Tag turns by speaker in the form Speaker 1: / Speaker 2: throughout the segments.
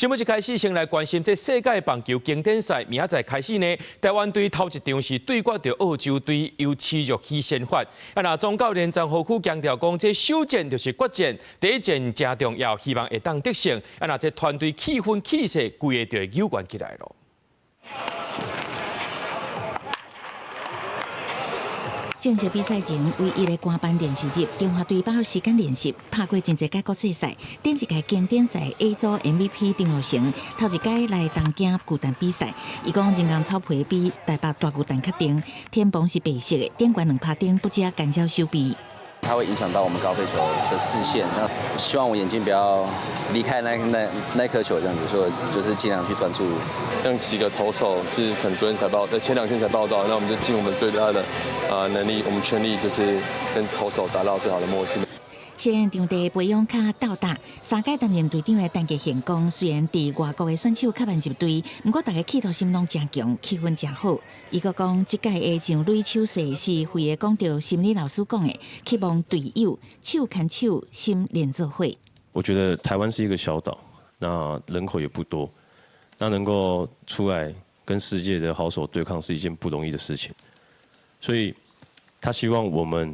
Speaker 1: 节目一开始先来关心这世界棒球经典赛，明仔载开始呢，台湾队头一场是对决着澳洲队，由徐若曦先发。那总教练张浩区强调讲，这首战就是决战，第一战真重要，希望会当得胜。那这团队气氛气势，规个就会扭转起来咯。
Speaker 2: 正式比赛前，唯一的官班练习日，中华队把握时间练习，拍过真侪届国际赛。顶一届经典赛 A 组 MVP 张若成，头一届来东京巨蛋比赛。伊讲人工草皮比台北大巨蛋较定，天棚是白色的，顶悬2拍顶不加干扰手臂。
Speaker 3: 它会影响到我们高飞球的视线，那希望我眼睛不要离开那颗球，这样子，所以就是尽量去专注。
Speaker 4: 像几个投手是可能昨天才前2天才报道，那我们就尽我们最大的能力，我们全力就是跟投手达到最好的默契。
Speaker 2: 现场地培养卡斗打，3届担任队长的陈杰宪讲，虽然伫外国的选手较慢入队，不过大家企图心拢真强，气氛真好。伊阁讲，这届的上垒手势是回个讲到心理老师讲的，希望队友手牵手，心连做伙。
Speaker 5: 我觉得台湾是一个小岛，那人口也不多，那能够出来跟世界的好手对抗是一件不容易的事情，所以他希望我们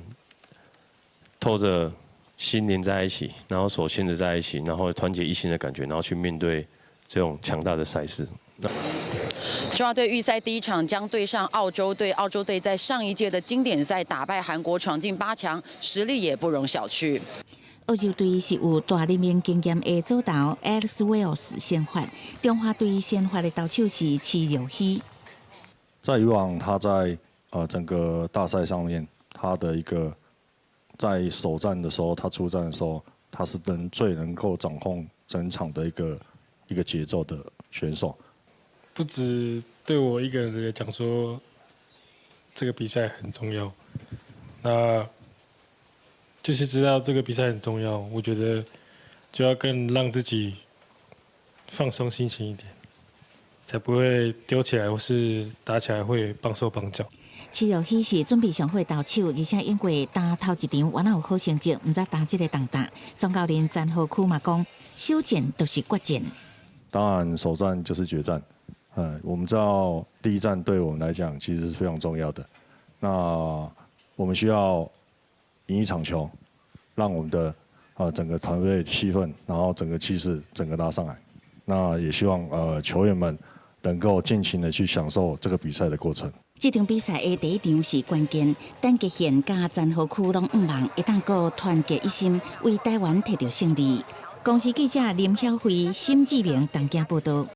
Speaker 5: 透着 心连在一起，然后手牵着在一起，然后团结一心的感觉，然后去面对这种强大的赛事。
Speaker 6: 中华队预赛第一场将对上澳洲队。澳洲队在上一届的经典赛打败韩国，闯进8强，实力也不容小觑。
Speaker 2: 澳洲队是有大人面经验的左投 Alex Wells 先发，中华队先发的投手是徐若曦。
Speaker 7: 在以往，他在整个大赛上面，他的一个 在首战的时候，他出战的时候，他是最能够掌控整场的一个节奏的选手。
Speaker 8: 不止对我一个人来讲说，这个比赛很重要，那就是知道这个比赛很重要，我觉得就要更让自己放松心情一点，才不会丢起来或是打起来会绑手绑脚。
Speaker 2: 徐若曦是准备上好投手，而且因为打头一场完了有好成绩，唔知打这个重打。总教练詹浩区嘛讲，首战都是决战。
Speaker 7: 当然，首战就是决战。我们知道第一战对我们来讲其实是非常重要的。那我们需要赢一场球，让我们的整个团队气氛，然后整个气势整个拉上来。那也希望球员们能够尽情的去享受这个比赛的过程。
Speaker 2: 这场比赛的第一场是关键，陈杰宪加詹浩区拢毋忘一旦个团结一心，为台湾摕到胜利。公司记者林晓慧、沈志明东京报道。